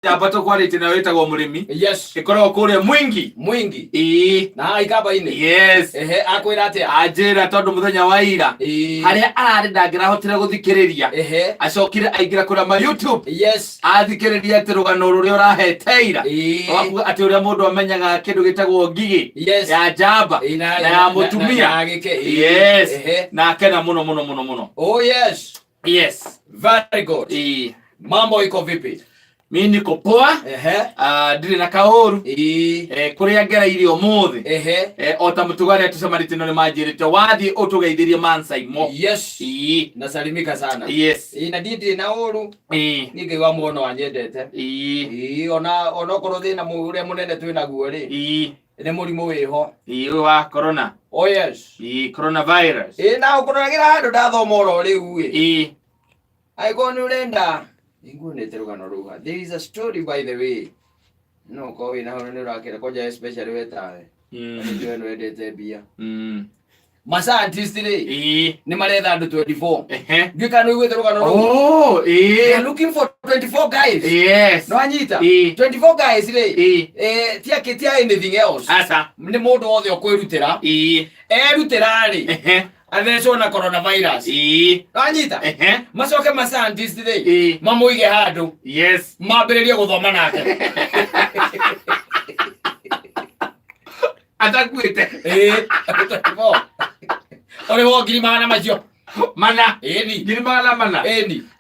Abato quality na wetagwo murimi. Yes. Ikoragwo kuria mwingi. Na ikaba ine. Yes. Akwira atia. Ajira tondu muthenya wa ira. Haria arari ndangirahotire guthikiriria. Acokire aingira kuria ma YouTube. Yes. Athikiriria ati rugano ruria uraheteira. Waku ati uria mundu amenyaga kindu gitagwo ngigi. Yes. Ya jamba. Na ya mutumia. Yes. Na akena muno. Oh yes. Yes. Very good. Mambo iko vipi? Mimi niko poa. Ndiri na kahoru. Kuria ngereire umuthi. Ota mutugari atucamanite no ni manjirite wathi utugeithirie Mansai mo. Yes. Nasalimika sana. Yes. Na ndiri na uru. Nige wa muono wanyendete. Ona korwo thina muria munene twina guo ri. Ni murimu wiho. Wa corona. Oh yes. Coronavirus. Na ukuragira handu ndathoma ro riu Aiko ni urenda ingunete rugano ruga. There is a story by the way. No ko wina hono ni urakira koja especially wetawe. Ndio eno edete bia. Ma scientist ni maretha andu 24. Gikano igwete rugano ruga. They are looking for 24 guys. Yes. No anyita. 24 guys tia anything else. Asa. Ni mundu wothe okwirutira. Erutira ri. Atheco na coronavirus. Anyita. Macoke ma scientist mamuige handu. Yes. Mambiririe guthoma nake. Atakwite. Ole wo ngiri magana macio. Mana. Ngiri magana mana.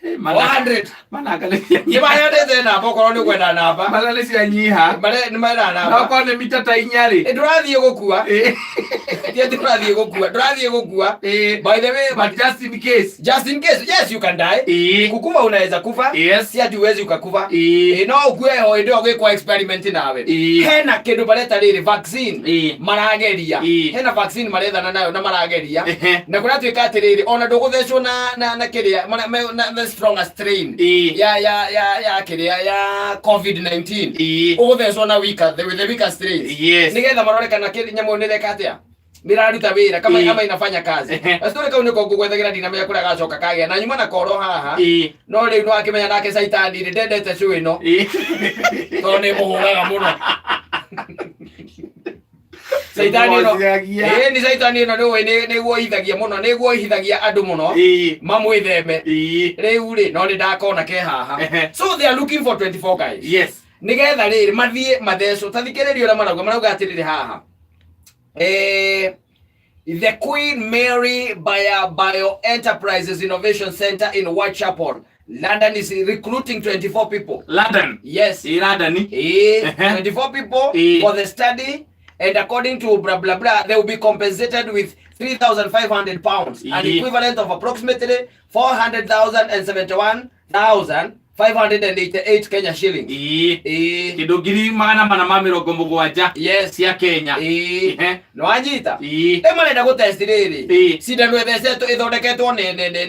100. Mana kalisia. Ibayandete na bokoro ni kwenda namba. Mana ni cia nyiha. Ni maira namba. No kwa ni mitata inyari. Ndurathie gukua. Ndurathie gukua. By the way, but just in case. Yes, you can die. Kukufa unaweza kufa. Yes. Si ati uwezi ukakufa. No ukue ho ndio gwikwa experiment nawe. Hena kindu bareta riri vaccine. Marageria. Hena vaccine marethana nayo na marageria. Na kuna twika atiriri ona nduguthecwo na kiria na the strongest strain. Ya kiria ya COVID-19. Uguthecwo na the weaker strain. Yes. Nigetha marorekana kiri nyamu ni reka atia. Miraruta wira kama inafanya kazi. Asitore kau niko ngugwethagira dinamia ya kura gacoka kagea na nyuma na koro haha. No riu no akimenya nake saitani ri ndendete cu ino. To ni muhuraga muno. Saitani no. Ni saitani no ni guo ithagia muno, ni guo ihithagia andu muno. Mamwitheme. Riu ri no ni ndakona ke haha. So they are looking for 24 guys. Yes. Nigetha ri mathie matheco tathikiririo na marauga atiriri haha. The Queen Mary Bio Enterprises Innovation Center in Whitechapel, London is recruiting 24 people. London? Yes. London? 24 people for the study, and according to blah blah blah, they will be compensated with £3,500, an equivalent of approximately 471,588 Kenya shillings. Kido ngiri magana mana ma mirongo mugwanja. Yes. Cia Kenya. No anyita. Marenda gutest riri. Cindano ethecetwo ithondeketwo ni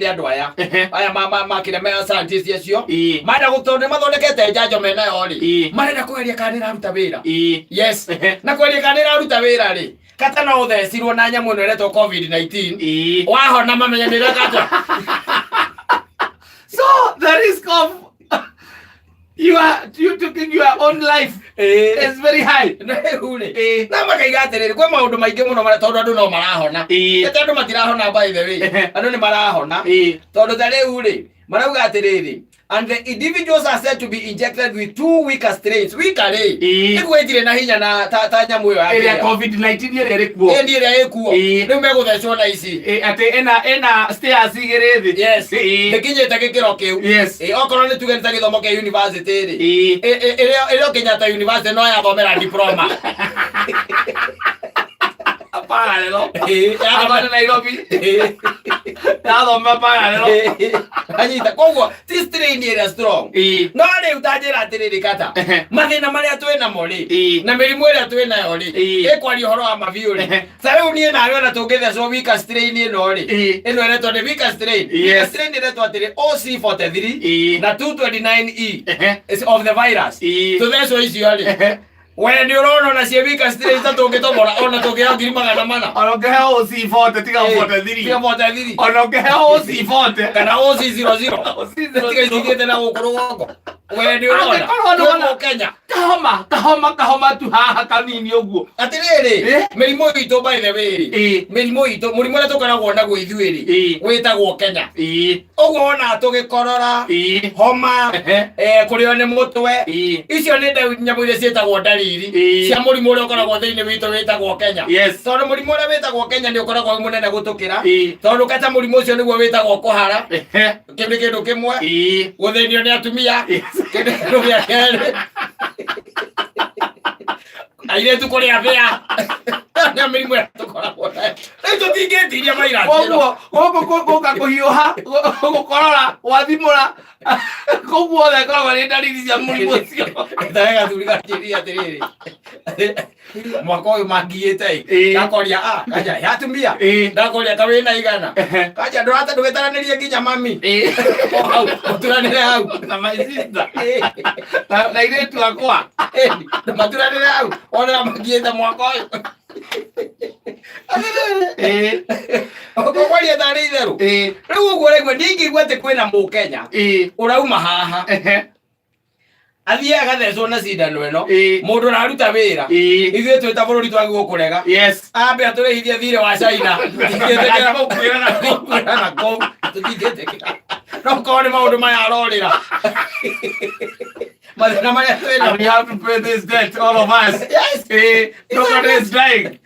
andu aya. Aya makire me scientist acio. Marenda gutonde mathondekete njanjo mena yo ri. Marenda kweria kana iraruta wira. Yes. Na kweria kana iraruta wira ri. Kata no uthecirwo na nyamu ino iretwo COVID-19. Wahona mamenya ni rekata. So the risk of you taking your own life is very high. Na makaiga atiriri kwa maundu maingi muno mara tondu andu no marahona. Ete andu matirahona by the way. Andu ni marahona. Tondu tariu ri marauga atiriri. And the individuals are said to be injected with 2 weaker strains. Weaker igwetire na hinya na ta nyamu yo ya COVID-19 ire kuo. Ndire ekuo. Riu meguthecwo na ici. Ati ena stairs igirithi. Yes. Nikinyete gikiro kiu. Yes. Okorwo ni tuge nita githomo kia university ri. Irio Kenyatta University no ya thomera diploma. Apana lelo. Apana Nairobi. Thoma para lelo. Anyita koguo this strain ire strong. No riu utajira atiriri kata. Mathina maria twina mo ri. Na mirimu ire twina yo ri. Ekwari horo wa maviu ri. Sare nie na ariona tungithecwo weaker strain ino ri. Ino iretwo ni weaker strain. Weaker strain iretwo atiri OC43 na 229E is of the virus. Tuthecwo icio ri. Wewe ndio unaona na cievika straight tũngĩtobora ona tũngĩoya ngiri magana mana. Onokea OC forte tiga forte thiri. Tiga forte thiri. Onokea OC forte kana OC 00. Tiga ithigĩte na gũkũrũ wako. Wewe ndio unaona Kenya. Kahoma tu haha kanini ũguo. Atirĩrĩ mĩrimũ itũ by the way. Mĩrimũ itũ mũrimũ ũrĩa tũkoragwo naguo ithuĩ wĩtagwo Kenya. Ũguo ona tũgĩkorora homa kũrĩo nĩ mũtwe. Icio nĩ nyamũ iria ciĩtagwo ndariri cia mũrimũ ũrĩa ũkoragwo thĩinĩ witũ wĩtagwo Kenya. Tondũ mũrimũ ũrĩa wĩtagwo Kenya nĩ ũkoragwo mũnene gũtũkĩra. Tondũ kata mũrimũ ũcio nĩguo wĩtagwo kũhara. Kĩndũ kĩmwe gũthĩnio nĩ atumia. Kĩndũ gĩa kerĩ airĩtu kũrĩa mbĩa. Nĩ mĩrimũ ĩrĩa tũkoragwo nayo. Rĩu tũtingĩtiria maira. Ũguo gũka kũhiũha gũkorora gwathimũra kũu guothe ĩkoragwo nĩ ndariri cia mũrimũ ũcio. Ndagega tũriganĩria atĩrĩrĩ mwaka ũyũ mangiyĩte ndakoria kanja ya atumia ndakoria ka wĩna igana kanja ndũgĩtaranĩrie nginya mami hau ũturanĩre hau na my sister na airĩtu akwa maturanĩre hau ona mangiyĩte mwaka ũyũ. Ũkwaria tarĩ itherũ. Rĩu ũguo rĩmwe ndingĩigua atĩ kwĩna Mũkenya ũrauma haha athiĩ agathecwo na cindano ĩno mũndũ ũraruta wĩra ithuĩ twĩ ta bũrũri twagĩrĩirwo kũrega ambe atũrĩhithie thirĩ wa China. Tũtingĩtĩkĩra kwĩrana kũu tũtingĩtĩkĩra. No korwo nĩ maũndũ maya arorĩra mathĩna marĩa twĩna. And we have to pay this debt, all of us. Nobody is dying.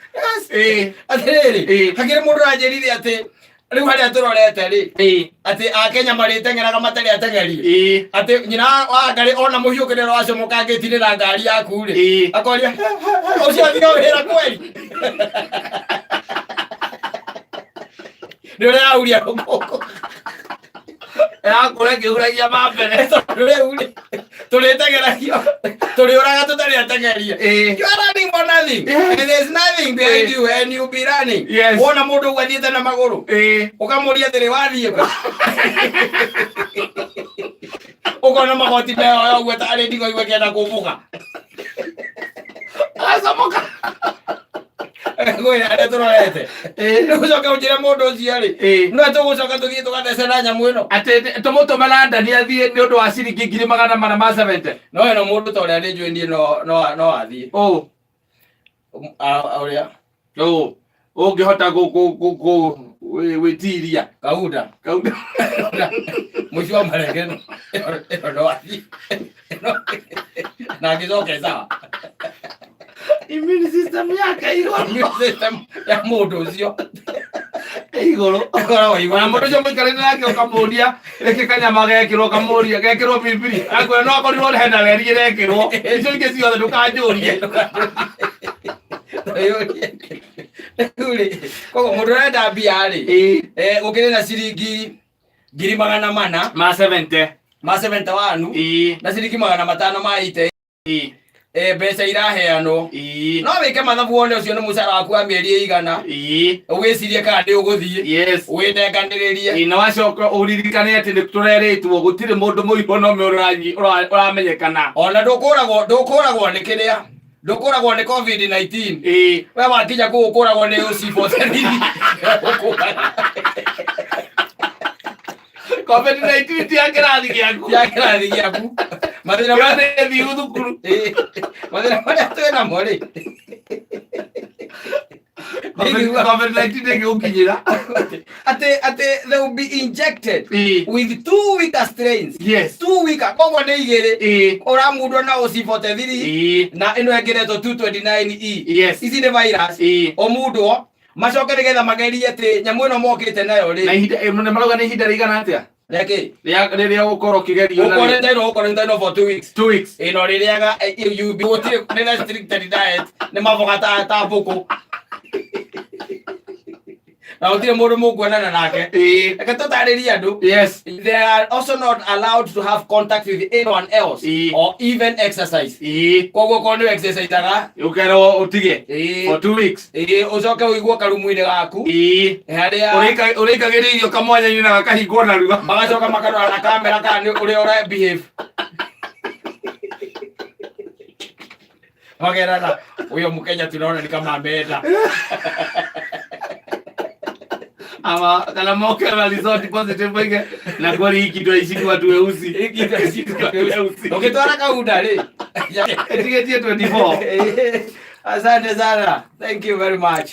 Atĩrĩrĩ hakĩrĩ mũndũ ũranjĩrire atĩ rĩu harĩa tũrorete rĩ atĩ Akenya marĩteng'eraga matarĩ ateng'eri. Atĩ nyina wa Ngarĩ ona mũhiũkĩrĩro wacomoka angĩtinĩra ngari yaku rĩ akoria ũcio athiĩ wĩra kweri. Nĩ ũrĩa auria gũkũ yakũre kĩhuragia mambere rĩu rĩ tũrĩteng'eragio tũrĩũraga tũtarĩ ateng'eria. You are running for nothing. And there's nothing behind you and you be running. Wona mũndũ ũguo athiĩte na magũrũ ũkamũria thĩrĩ wathiĩ kũ. Ũkona magoti meo ũguo tarĩ ndigo igwe kĩenda kũmbũka acomoka gwĩra arĩa tũrorete. Rĩu ũcoke ũnjĩre mũndũ ũcio rĩ no tũgũcoka tũthiĩ tũgathece na nyamũ ĩno atĩ tũmũtũme London athiĩ nĩ ũndũ wa ciringi ngiri magana mana ma 70. No ĩno mũndũ ta ũrĩa nĩnjũĩ niĩ no athiĩ ũrĩa ũngĩhota gwĩtiria Kaunda mũici wa marenge ĩno no athiĩ na angĩcoke sawa. Immune system yake immune system ya mũndũ ũcio igũrũ akoragwo igũrũ na mũndũ ũcio mũikarĩte nake ũkamũria reke kanyama gekĩrwo kamũria gekĩrwo biribiri akwĩra no akorirwo hena reri ĩrekĩrwo icio ingĩ ciothe ndũkanjũrie. Koguo mũndũ ũrenda mbia rĩ gũkĩrĩ na ciringi ngiri magana mana ma 70 wanu na ciringi magana matano ma ite mbeca iraheanwo. No wĩke mathabu wone ũcio nĩ mũcara waku wa mĩeri ĩigana ũgĩcirie kana ndĩ ũgũthiĩ wĩnenganĩrĩrie na wacoka ũririkane atĩ nĩ tũrerĩtwo gũtirĩ mũndũ mũrimũ no ũramenyekana. Ona ndũkũragwo nĩ kĩrĩa ndũkũragwo nĩ COVID-19 we wakinya kũu ũkũragwo nĩ ũcibotaniri COVID-19 ya kĩrathi gĩaku mathĩna marĩa thiĩ thukuru mathĩna marĩa twĩnamo rĩ COVID-19 ndĩgĩgũkinyĩra atĩ they will be injected with 2 weaker strains. 2 weaker koguo nĩ igĩrĩ ũramundwo na ũcibote thiri na ĩno ĩngeretwo 229E. Ici nĩ virus ũmundwo macoke nĩgetha magerie atĩ nyamũ ĩno mokĩte nayo rĩ na marauga nĩ ihinda rĩigana atĩa rĩrĩa gũkorwo ũkĩgerio ũkorwo for 2 weeks ĩno rĩrĩaga gũtirĩ nĩ restricted diet nĩ maboga ta mbũkũ na gũtirĩ mũndũ mũkuonana nake. Reke tũtarĩrie andũ they are also not allowed to have contact with anyone else or even exercise. Koguo korwo nĩ exerciseaga ũkerwo ũtige for 2 weeks ũcoke ũiguo karumu-inĩ gaku harĩa ũrĩkagĩria irio kamwanya-inĩ na gakahingwo narua magacoka makarora na kamera kana ũrĩa ũra behave. Wagerana huyo Mkenya tunaona ni kama ameenda. Ama kala moke na resort positive bige na goli hiki tu ishiki watu weusi. Hiki tu ishiki watu weusi. Ukitoa kauda le. Etiquette 24. Asante sana. Thank you very much.